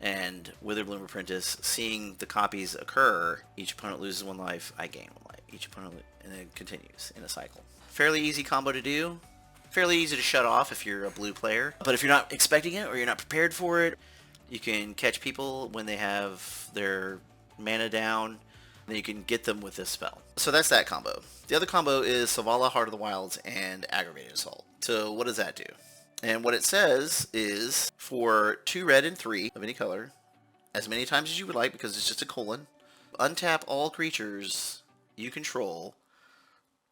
Speaker 2: and Witherbloom Apprentice, seeing the copies occur, each opponent loses 1 life, I gain 1 life. Each opponent, and then it continues in a cycle. Fairly easy combo to do. Fairly easy to shut off if you're a blue player. But if you're not expecting it or you're not prepared for it, you can catch people when they have their mana down, and then you can get them with this spell. So that's that combo. The other combo is Selvala, Heart of the Wilds, and Aggravated Assault. So what does that do? And what it says is, for 2 red and 3 of any color, as many times as you would like, because it's just a colon, untap all creatures you control.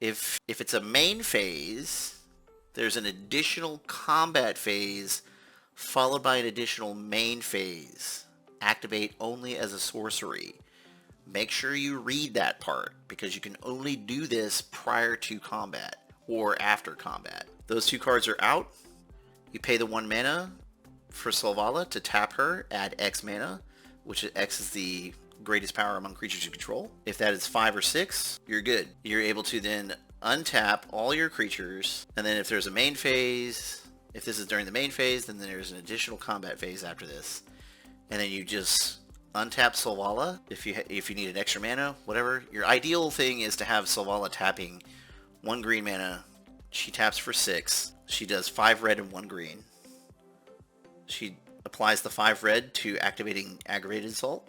Speaker 2: If it's a main phase, there's an additional combat phase followed by an additional main phase. Activate only as a sorcery. Make sure you read that part, because you can only do this prior to combat or after combat. Those 2 cards are out. You pay the 1 mana for Selvala to tap her, add X mana, which X is the greatest power among creatures you control. If that is 5 or 6, you're good. You're able to then untap all your creatures, and then if there's a main phase, if this is during the main phase, then there's an additional combat phase after this. And then you just untap Selvala if you need an extra mana, whatever. Your ideal thing is to have Selvala tapping 1 green mana. She taps for 6. She does 5 red and 1 green. She applies the 5 red to activating Aggravated Assault,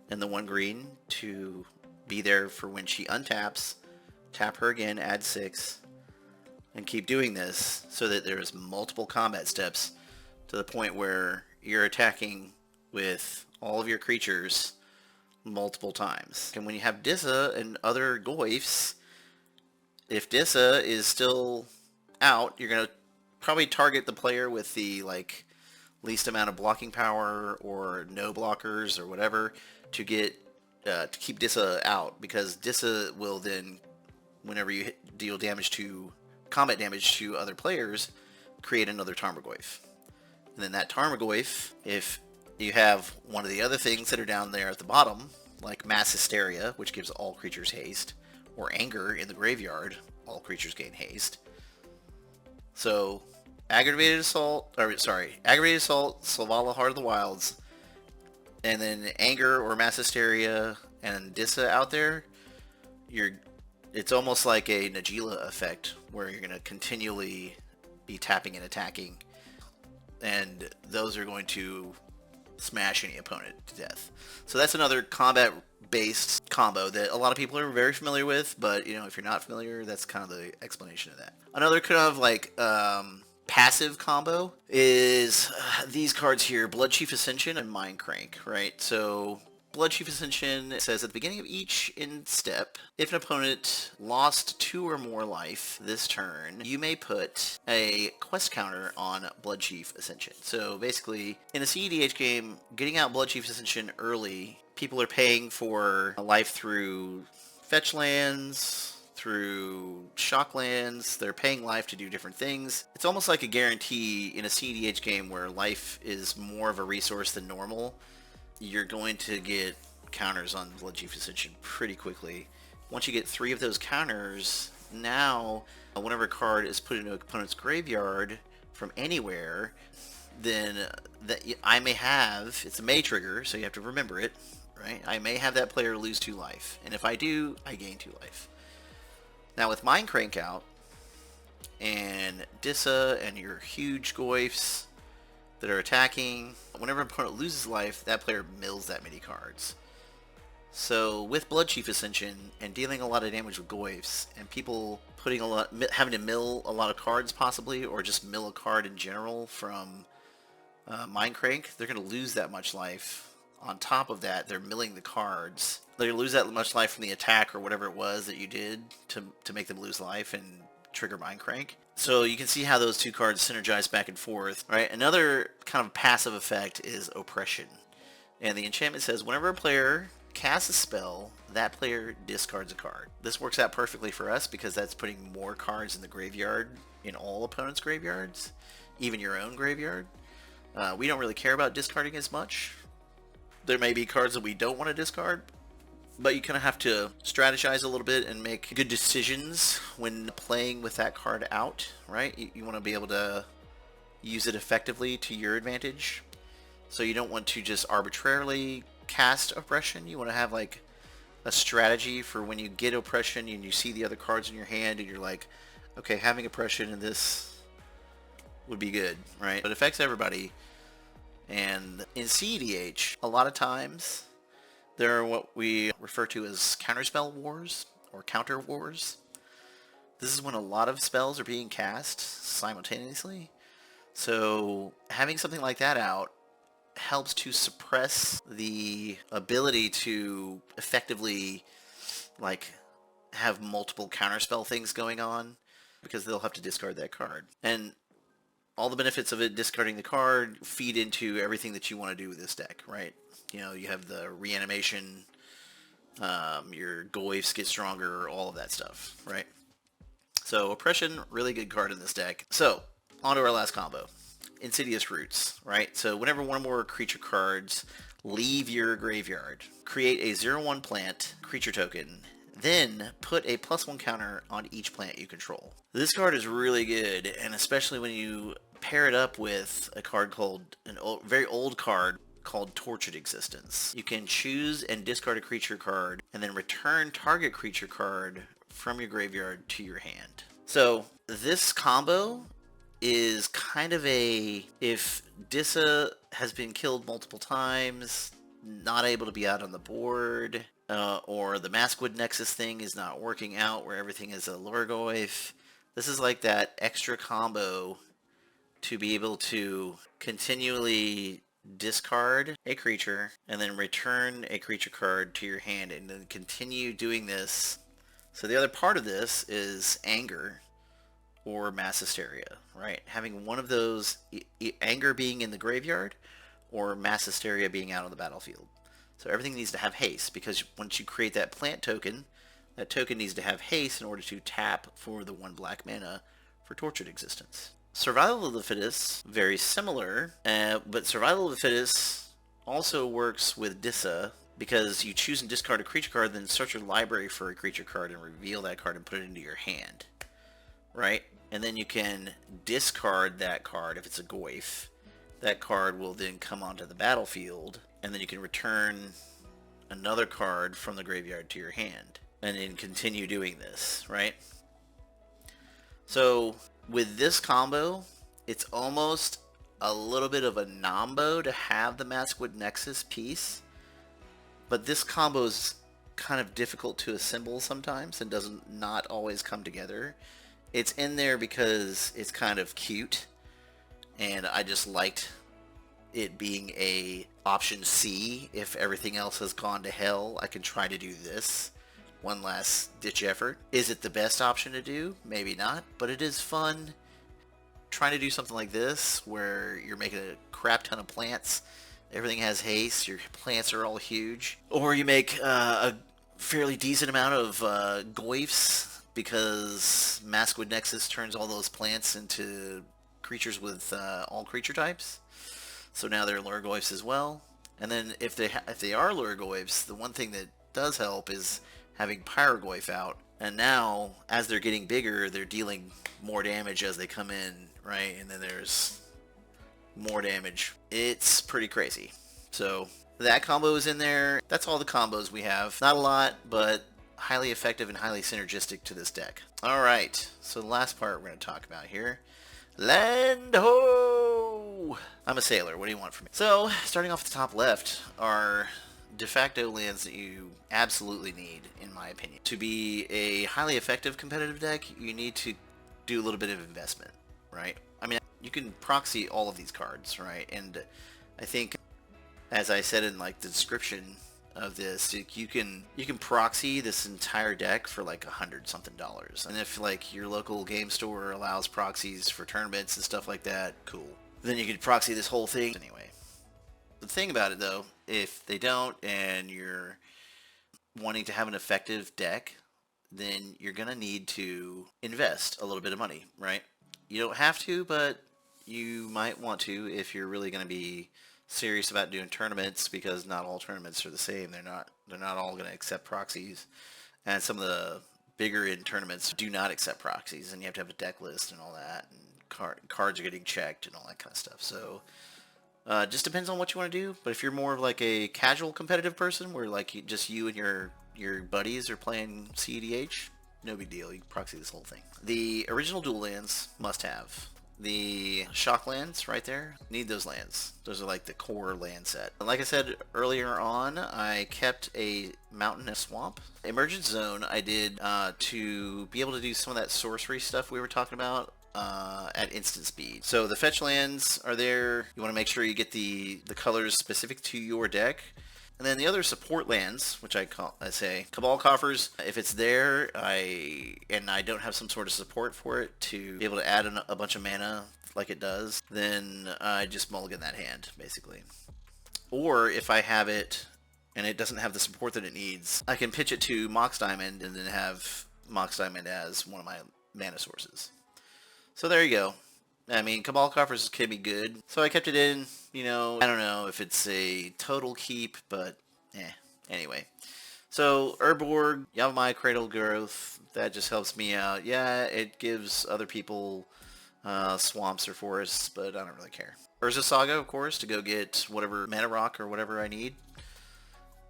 Speaker 2: and the 1 green to be there for when she untaps. Tap her again, add 6, and keep doing this so that there's multiple combat steps to the point where you're attacking with all of your creatures multiple times. And when you have Disa and other Goyfs, if Disa is still out, you're going to probably target the player with the least amount of blocking power or no blockers or whatever to get to keep Disa out, because Disa will then, whenever you deal combat damage to other players, create another Tarmogoyf. And then that Tarmogoyf, if You have one of the other things that are down there at the bottom, like Mass Hysteria, which gives all creatures haste, or Anger in the graveyard, all creatures gain haste. So, Aggravated Assault, Selvala, Heart of the Wilds, and then Anger or Mass Hysteria and Disa out there, it's almost like a Najila effect, where you're going to continually be tapping and attacking, and those are going to smash any opponent to death. So that's another combat-based combo that a lot of people are very familiar with, but if you're not familiar, that's kind of the explanation of that. Another kind of like passive combo is these cards here, Blood Chief Ascension and Mind Crank, right? So Blood Chief Ascension says at the beginning of each end step, if an opponent lost 2 or more life this turn, you may put a quest counter on Blood Chief Ascension. So basically, in a cEDH game, getting out Blood Chief Ascension early, people are paying for a life through fetch lands, through shock lands. They're paying life to do different things. It's almost like a guarantee in a cEDH game where life is more of a resource than normal. You're going to get counters on Blood Chief Ascension pretty quickly. Once you get 3 of those counters, now whenever a card is put into an opponent's graveyard from anywhere, then I may have, it's a May trigger, so you have to remember it, right? I may have that player lose 2 life, and if I do, I gain 2 life. Now with Mind Crank out, and Disa and your huge Goyfs that are attacking, whenever an opponent loses life, that player mills that many cards. So with Blood Chief Ascension and dealing a lot of damage with Goyfs, and people having to mill a lot of cards possibly, or just mill a card in general from Mind Crank, they're going to lose that much life. On top of that, they're milling the cards. They're going to lose that much life from the attack or whatever it was that you did to make them lose life and trigger Mind Crank. So you can see how those 2 cards synergize back and forth, right? Another kind of passive effect is Oppression. And the enchantment says, whenever a player casts a spell, that player discards a card. This works out perfectly for us because that's putting more cards in the graveyard, in all opponents' graveyards, even your own graveyard. We don't really care about discarding as much. There may be cards that we don't want to discard, but you kind of have to strategize a little bit and make good decisions when playing with that card out, right? You want to be able to use it effectively to your advantage. So you don't want to just arbitrarily cast Oppression. You want to have like a strategy for when you get Oppression and you see the other cards in your hand and you're like, okay, having Oppression in this would be good, right? It affects everybody. And in cEDH, a lot of times, there are what we refer to as counterspell wars, or counter wars. This is when a lot of spells are being cast simultaneously. So having something like that out helps to suppress the ability to effectively have multiple counterspell things going on, because they'll have to discard that card. And all the benefits of it, discarding the card, feed into everything that you want to do with this deck, right? You have the reanimation, your Goyfs get stronger, all of that stuff, right? So Oppression, really good card in this deck. So, on to our last combo. Insidious Roots, right? So whenever one or more creature cards leave your graveyard, create a 0/1 plant creature token, then put a +1 counter on each plant you control. This card is really good, and especially when you pair it up with a card called, very old card called Tortured Existence. You can choose and discard a creature card, and then return target creature card from your graveyard to your hand. So this combo is kind of if Disa has been killed multiple times, not able to be out on the board, or the Maskwood Nexus thing is not working out where everything is a Lhurgoyf, this is like that extra combo to be able to continually discard a creature and then return a creature card to your hand, and then continue doing this. So the other part of this is Anger or Mass Hysteria, right? Having one of those, Anger being in the graveyard or Mass Hysteria being out on the battlefield. So everything needs to have haste, because once you create that plant token, that token needs to have haste in order to tap for the 1 black mana for Tortured Existence. Survival of the Fittest, very similar, but Survival of the Fittest also works with Disa, because you choose and discard a creature card, then search your library for a creature card and reveal that card and put it into your hand, right? And then you can discard that card if it's a Goyf. That card will then come onto the battlefield, and then you can return another card from the graveyard to your hand, and then continue doing this, right? So with this combo, it's almost a little bit of a nombo to have the Maskwood Nexus piece, but this combo is kind of difficult to assemble sometimes and doesn't not always come together. It's in there because it's kind of cute, and I just liked it being a option C. If everything else has gone to hell, I can try to do this. One last ditch effort. Is it the best option to do? Maybe not, but it is fun trying to do something like this where you're making a crap ton of plants. Everything has haste, your plants are all huge. Or you make a fairly decent amount of Goyfs, because Maskwood Nexus turns all those plants into creatures with all creature types. So now they're Lhurgoyfs as well. And then if they are Lhurgoyfs, the one thing that does help is having Pyrogoyf out. And now, as they're getting bigger, they're dealing more damage as they come in, right? And then there's more damage. It's pretty crazy. So that combo is in there. That's all the combos we have. Not a lot, but highly effective and highly synergistic to this deck. Alright, so the last part we're going to talk about here. Land ho! I'm a sailor. What do you want from me? So, starting off the top left are de facto lands that you absolutely need, in my opinion. To be a highly effective competitive deck, you need to do a little bit of investment, right? I mean, you can proxy all of these cards, right? And I think, as I said in like the description of this, you can proxy this entire deck for like $100 something. And if like your local game store allows proxies for tournaments and stuff like that, cool. Then you could proxy this whole thing anyway. The thing about it though, if they don't and you're wanting to have an effective deck, then you're gonna need to invest a little bit of money, right? You don't have to, but you might want to if you're really gonna be serious about doing tournaments, because not all tournaments are the same. They're not all going to accept proxies, and some of the bigger in tournaments do not accept proxies, and you have to have a deck list and all that, and cards are getting checked and all that kind of stuff. So just depends on what you want to do. But if you're more of like a casual competitive person where like you and your buddies are playing cEDH, no big deal. You can proxy this whole thing. The original dual lands must have. The shock lands right there, need those lands. Those are like the core land set. Like I said earlier on, I kept a mountain and swamp. Emergent Zone I did to be able to do some of that sorcery stuff we were talking about at instant speed. So the fetch lands are there. You want to make sure you get the colors specific to your deck. And then the other support lands, which I say Cabal Coffers, if it's there, and I don't have some sort of support for it to be able to add a bunch of mana like it does, then I just mulligan that hand, basically. Or if I have it and it doesn't have the support that it needs, I can pitch it to Mox Diamond and then have Mox Diamond as one of my mana sources. So there you go. I mean, Cabal Coffers can be good, so I kept it in. You know, I don't know if it's a total keep, but anyway. So Urborg, Yavimaya Cradle Growth, that just helps me out. Yeah, it gives other people swamps or forests, but I don't really care. Urza Saga, of course, to go get whatever mana rock or whatever I need.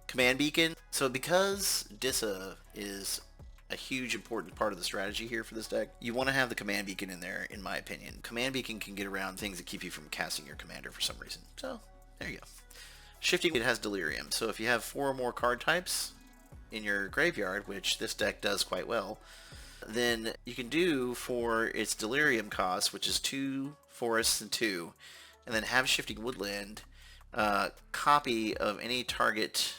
Speaker 2: Command Beacon. So because Disa is a huge important part of the strategy here for this deck, you want to have the Command Beacon in there, in my opinion. Command Beacon can get around things that keep you from casting your commander for some reason. So, there you go. Shifting, it has Delirium. So if you have 4 or more card types in your graveyard, which this deck does quite well, then you can do for its Delirium cost, which is 2 forests and 2, and then have Shifting Woodland, copy of any target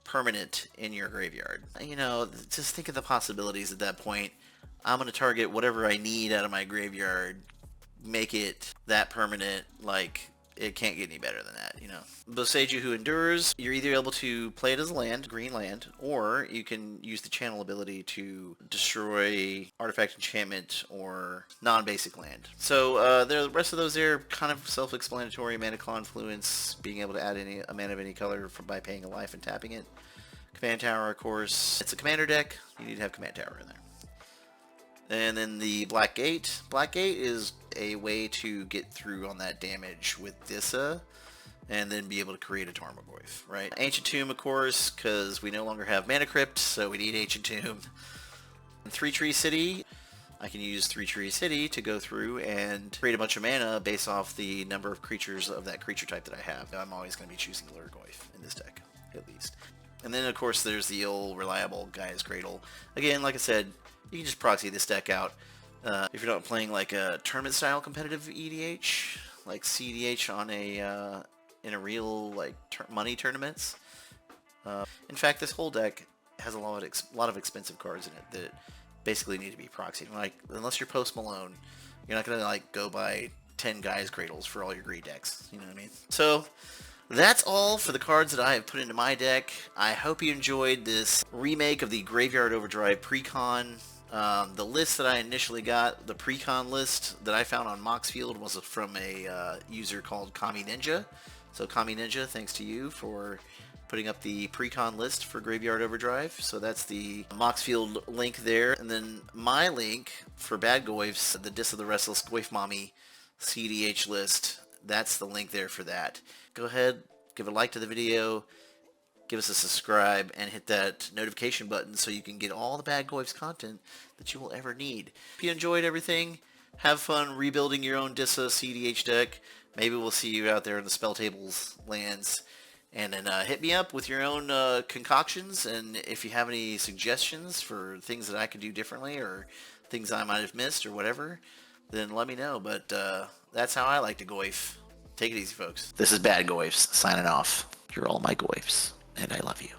Speaker 2: permanent in your graveyard. You know, just think of the possibilities at that point. I'm going to target whatever I need out of my graveyard, make it that permanent, like it can't get any better than that, you know. Boseiju Who Endures, you're either able to play it as land, green land, or you can use the channel ability to destroy artifact, enchantment, or non-basic land. So the rest of those there are kind of self-explanatory. Mana Confluence, being able to add a mana of any color by paying a life and tapping it. Command Tower, of course. It's a commander deck. You need to have Command Tower in there. And then the Black Gate. Black Gate is a way to get through on that damage with Disa, and then be able to create a Tarmogoyf, right? Ancient Tomb, of course, because we no longer have Mana Crypt, so we need Ancient Tomb. And Three Tree City. I can use Three Tree City to go through and create a bunch of mana based off the number of creatures of that creature type that I have. I'm always going to be choosing Lhurgoyf in this deck, at least. And then, of course, there's the old reliable Gaia's Cradle. Again, like I said, you can just proxy this deck out. If you're not playing like a tournament-style competitive EDH, like cEDH on a in a real like money tournaments. In fact, this whole deck has a lot of expensive cards in it that basically need to be proxied. Like, unless you're Post Malone, you're not gonna like go buy 10 Gaia's Cradles for all your greed decks. You know what I mean? So that's all for the cards that I have put into my deck. I hope you enjoyed this remake of the Graveyard Overdrive Pre-Con. The list that I initially got, the Pre-Con list that I found on Moxfield, was from a user called KamiNinja. So KamiNinja, thanks to you for putting up the Pre-Con list for Graveyard Overdrive. So that's the Moxfield link there. And then my link for Bad Goyfs, the Disa the Restless Goyf Mommy cEDH list, that's the link there for that. Go ahead, give a like to the video, give us a subscribe, and hit that notification button so you can get all the Bad Goyfs content that you will ever need. If you enjoyed everything, have fun rebuilding your own Disa cEDH deck. Maybe we'll see you out there in the Spell Tables lands. And then hit me up with your own concoctions, and if you have any suggestions for things that I could do differently, or things I might have missed, or whatever, then let me know. But that's how I like to Goyf. Take it easy, folks. This is Bad Goyfs, signing off. You're all my Goyfs, and I love you.